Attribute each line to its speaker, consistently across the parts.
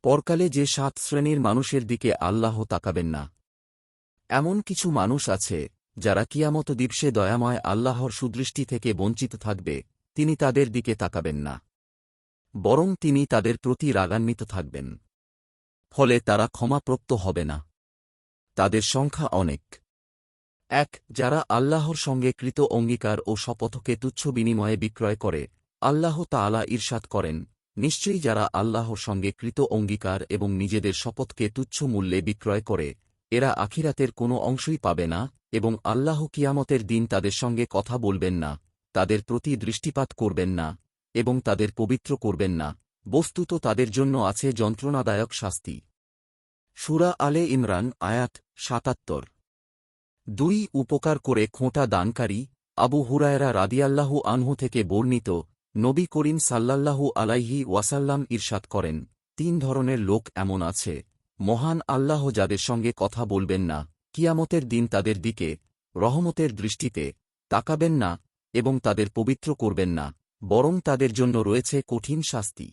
Speaker 1: পরকালে যে 7 শ্রেণীর মানুষের দিকে আল্লাহ তাকাবেন না। এমন কিছু মানুষ আছে যারা কিয়ামত দিবসে দয়াময় আল্লাহর সুদৃষ্টি থেকে বঞ্চিত থাকবে, তিনি তাদের দিকে তাকাবেন না। বরং তিনি তাদের প্রতি রাগান্বিত থাকবেন। ফলে তারা ক্ষমাপ্রাপ্ত হবে না। তাদের সংখ্যা অনেক। 1. যারা আল্লাহর সঙ্গে কৃত অঙ্গীকার ও শপথকে তুচ্ছ বিনিময়ে বিক্রয় করে। আল্লাহ তাআলা ইরশাদ করেন, নিশ্চয়ই যারা আল্লাহর সঙ্গে কৃত অঙ্গীকার এবং নিজেদের শপথকে তুচ্ছ মূল্যে বিক্রয় করে, এরা আখিরাতের কোনো অংশই পাবে না এবং আল্লাহ কিয়ামতের দিন তাদের সঙ্গে কথা বলবেন না, তাদের প্রতি দৃষ্টিপাত করবেন না এবং তাদের পবিত্র করবেন না। বস্তুত তাদের জন্য আছে যন্ত্রণাদায়ক শাস্তি। সূরা আলে ইমরান আয়াত ৭৭। 2. উপকার করে খোঁটা দানকারী। আবু হুরায়রা রাদিয়াল্লাহু আনহু থেকে বর্ণিত, নবী করিম সাল্লাল্লাহু আলাইহি ওয়াসাল্লাম ইরশাদ করেন, 3 ধরনের লোক এমন আছে, মহান আল্লাহ যাদের সঙ্গে কথা বলবেন না, কিয়ামতের দিন তাদের দিকে রহমতের দৃষ্টিতে তাকাবেন না এবং তাদের পবিত্র করবেন না, বরং তাদের জন্য রয়েছে কঠিন শাস্তি।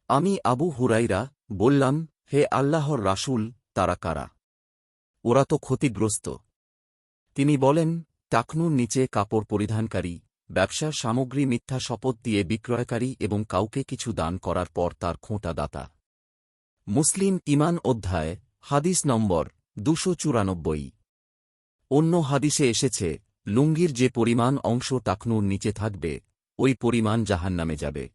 Speaker 1: আমি আবু হুরাইরা বললাম, হে আল্লাহর রাসূল, তারা কারা? ওরা তো ক্ষতিগ্রস্ত। তিনি বলেন, টাকনুর নিচে কাপড় পরিধানকারী, ব্যবসার সামগ্রী মিথ্যা শপথ দিয়ে বিক্রয়কারী এবং কাউকে কিছু দান করার পর তার খোঁটা দাতা। মুসলিম ঈমান অধ্যায়, হাদিস নম্বর 294। অন্য হাদিসে এসেছে, লুঙ্গির যে পরিমাণ অংশ টাকনুর নিচে থাকবে, ওই পরিমাণ জাহান্নামে যাবে।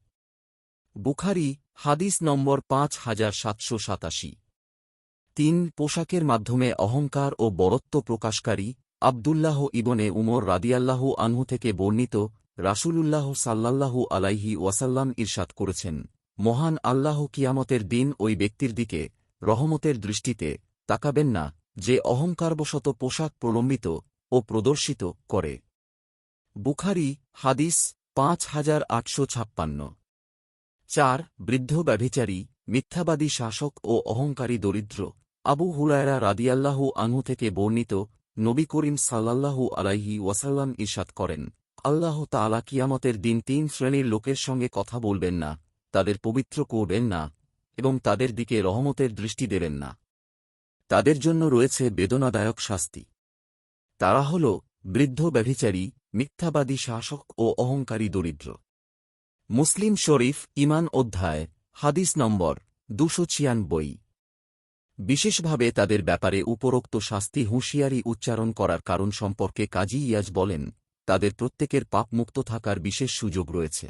Speaker 1: বুখারী, হাদিস নম্বর 5787। 3. পোশাকের মাধ্যমে অহংকার ও বরত্ব প্রকাশকারী। আবদুল্লাহ ইবনে উমর রাদিয়াল্লাহু আনহু থেকে বর্ণিত, রাসূলুল্লাহ সাল্লাল্লাহু আলাইহি ওয়াসাল্লাম ইরশাদ করেছেন, মহান আল্লাহ কিয়ামতের দিন ওই ব্যক্তির দিকে রহমতের দৃষ্টিতে তাকাবেন না, যে অহংকারবশত পোশাক প্রলম্বিত ও প্রদর্শিত করে। বুখারী, হাদিস 5856। 4. বৃদ্ধ ব্যভিচারী, মিথ্যাবাদী শাসক ও অহংকারী দরিদ্র। আবু হুরায়রা রাদিয়াল্লাহু আনহু থেকে বর্ণিত, নবী করিম সাল্লাল্লাহু আলাইহি ওয়াসাল্লাম ইরশাদ করেন, আল্লাহ তাআলা কিয়ামতের দিন 3 শ্রেণীর লোকের সঙ্গে কথা বলবেন না, তাদের পবিত্র করবেন না এবং তাদের দিকে রহমতের দৃষ্টি দেবেন না। তাদের জন্য রয়েছে বেদনাদায়ক শাস্তি। তারা হল বৃদ্ধ ব্যভিচারী, মিথ্যাবাদী শাসক ও অহংকারী দরিদ্র। মুসলিম শরীফ, ঈমান অধ্যায়, হাদিস নম্বর 296। বিশেষভাবে তাদের ব্যাপারে উপরোক্ত শাস্তি হুঁশিয়ারি উচ্চারণ করার কারণ সম্পর্কে কাজী ইয়াজ বলেন, তাদের প্রত্যেকের পাপমুক্ত থাকার বিশেষ সুযোগ রয়েছে।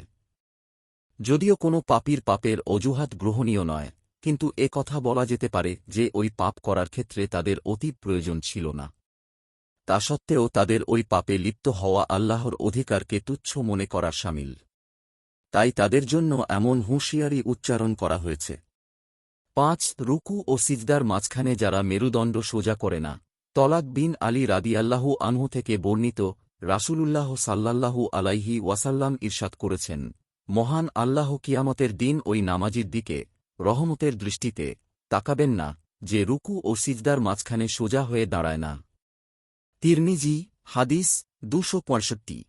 Speaker 1: যদিও কোনো পাপীর পাপের অজুহাত গ্রহণীয় নয়, কিন্তু এ কথা বলা যেতে পারে যে ওই পাপ করার ক্ষেত্রে তাদের অতীব প্রয়োজন ছিল না। তা সত্ত্বেও তাদের ওই পাপে লিপ্ত হওয়া আল্লাহর অধিকারকে তুচ্ছ মনে করার শামিল। তাই তাদের জন্য এমন হুঁশিয়ারি উচ্চারণ করা হয়েছে। 5. রুকু ও সিজদার মাঝখানে যারা মেরুদণ্ড সোজা করে না। তলাক বিন আলী রাদিয়াল্লাহু আনহু থেকে বর্ণিত, রাসূলুল্লাহ সাল্লাল্লাহু আলাইহি ওয়াসাল্লাম ইরশাদ করেছেন, মহান আল্লাহ কিয়ামতের দিন ওই নামাজীর দিকে রহমতের দৃষ্টিতে তাকাবেন না, যে রুকু ও সিজদার মাঝখানে সোজা হয়ে দাঁড়ায় না। তিরমিজি, হাদিস 265।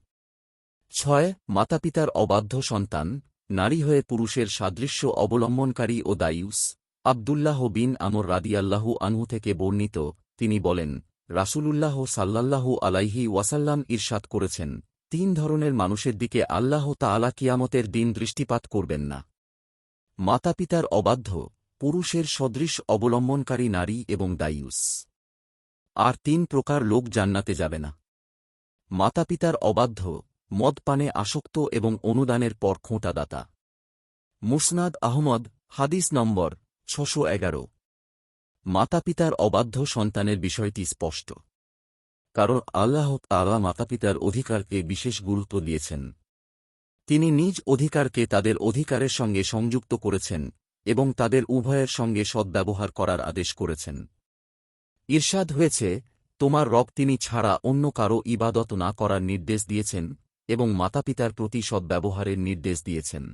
Speaker 1: 6. মাতাপিতার অবাধ্য সন্তান, নারী হয়ে পুরুষের সাদৃশ্য অবলম্বনকারী ও দায়ুস। আবদুল্লাহ বিন আমর রাদিয়াল্লাহু আনহু থেকে বর্ণিত, তিনি বলেন, রাসূলুল্লাহ সাল্লাল্লাহু আলাইহি ওয়াসাল্লাম ইরশাদ করেছেন, 3 ধরনের মানুষের দিকে আল্লাহ তাআলা কিয়ামতের দিন দৃষ্টিপাত করবেন না। মাতাপিতার অবাধ্য, পুরুষের সদৃশ অবলম্বনকারী নারী এবং দায়ুস। আর 3 প্রকার লোক জান্নাতে যাবে না। মাতাপিতার অবাধ্য, মদপানে আসক্ত এবং অনুদানের পর খোঁটা দাতা। মুসনাদ আহমদ, হাদিস নম্বর 611। মাতাপিতার অবাধ্য সন্তানের বিষয়টি স্পষ্ট। কারণ আল্লাহ তাআলা মাতাপিতার অধিকারকে বিশেষ গুরুত্ব দিয়েছেন। তিনি নিজ অধিকারকে তাদের অধিকারের সঙ্গে সংযুক্ত করেছেন এবং তাদের উভয়ের সঙ্গে সদ্ব্যবহার করার আদেশ করেছেন। ইরশাদ হয়েছে, তোমার রব তিনি ছাড়া অন্য কারো ইবাদত না করার নির্দেশ দিয়েছেন এবং মাতাপিতার প্রতি সদ্ব্যবহারের নির্দেশ দিয়েছেন।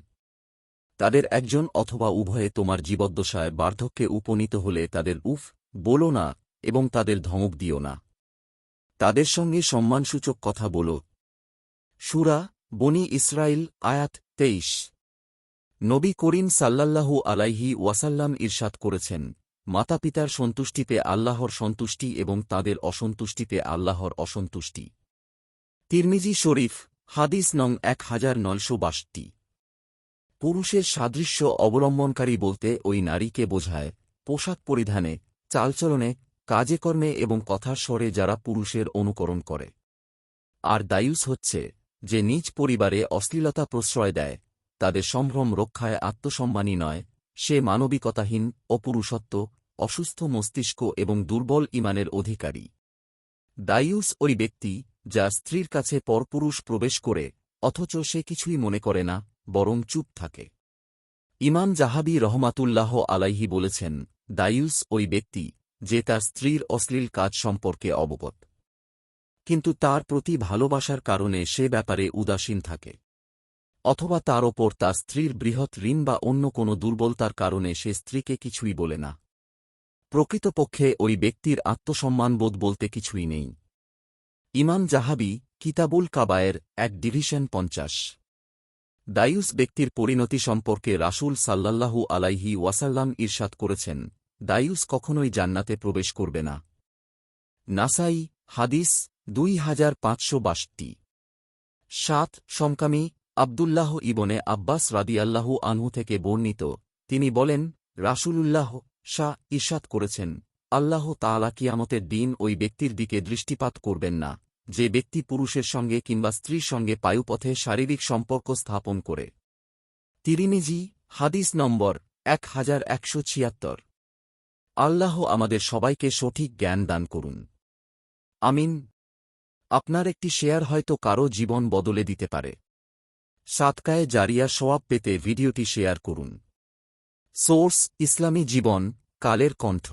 Speaker 1: তাদের একজন অথবা উভয়ে তোমার জীবদ্দশায় বার্ধক্যে উপনীত হলে তাদের উফ বলো না এবং তাদের ধমক দিও না। তাদের সঙ্গে সম্মানসূচক কথা বলো। সূরা বনী ইসরাইল, আয়াত 23। নবী করিম সাল্লাল্লাহু আলাইহি ওয়াসাল্লাম ইরশাদ করেছেন, মাতাপিতার সন্তুষ্টিতে আল্লাহর সন্তুষ্টি এবং তাদের অসন্তুষ্টিতে আল্লাহর অসন্তুষ্টি। তিরমিজি শরীফ, হাদিস নং 1962। পুরুষের সাদৃশ্য অবলম্বনকারী বলতে ওই নারীকে বোঝায়, পোশাক পরিধানে, চালচলনে, কাজে কর্মে এবং কথার স্বরে যারা পুরুষের অনুকরণ করে। আর দায়ুস হচ্ছে, যে নিজ পরিবারে অশ্লীলতা প্রশ্রয় দেয়, তাদের সম্ভ্রম রক্ষায় আত্মসম্মানী নয়, সে মানবিকতাহীন, অপুরুষত্ব, অসুস্থ মস্তিষ্ক এবং দুর্বল ঈমানের অধিকারী। দায়ুস ওই ব্যক্তি, যা স্ত্রীর কাছে পরপুরুষ প্রবেশ করে, অথচ সে কিছুই মনে করে না, বরং চুপ থাকে। ইমাম জাহাবী রহমাতুল্লাহ আলাইহি বলেছেন, দায়ুস ওই ব্যক্তি, যে তার স্ত্রীর অশ্লীল কাজ সম্পর্কে অবগত, কিন্তু তার প্রতি ভালোবাসার কারণে সে ব্যাপারে উদাসীন থাকে, অথবা তার ওপর তার স্ত্রীর বৃহৎ ঋণ বা অন্য কোনো দুর্বলতার কারণে সে স্ত্রীকে কিছুই বলে না। প্রকৃতপক্ষে ওই ব্যক্তির আত্মসম্মানবোধ বলতে কিছুই নেই। ইমাম জাহাবী, কিতাবুল কাবায়ের, 1 ডিভিশন 50। দায়ুস ব্যক্তির পরিণতি সম্পর্কে রাসূল সাল্লাল্লাহু আলাইহি ওয়াসাল্লাম ইরশাদ করেছেন, দায়ুস কখনোই জান্নাতে প্রবেশ করবে না। নাসাই, হাদিস 2562। 7 সমকামী, আব্দুল্লাহ ইবনে আব্বাস রাদিয়াল্লাহু আনহু থেকে বর্ণিত, তিনি বলেন, রাসূলুল্লাহ ইরশাদ করেছেন, আল্লাহ তাআলা কিয়ামতের দিন ওই ব্যক্তির দিকে দৃষ্টিপাত করবেন না, যে ব্যক্তি পুরুষের সঙ্গে কিংবা স্ত্রীর সঙ্গে পায়ুপথে শারীরিক সম্পর্ক স্থাপন করে। তিরমিজি, হাদিস নম্বর 1176। আল্লাহ আমাদের সবাইকে সঠিক জ্ঞান দান করুন। আমিন। আপনার একটি শেয়ার হয়তো কারো জীবন বদলে দিতে পারে। সাদকায়ে জারিয়া সওয়াব পেতে ভিডিওটি শেয়ার করুন। সোর্স: ইসলামী জীবন, কালের কণ্ঠ।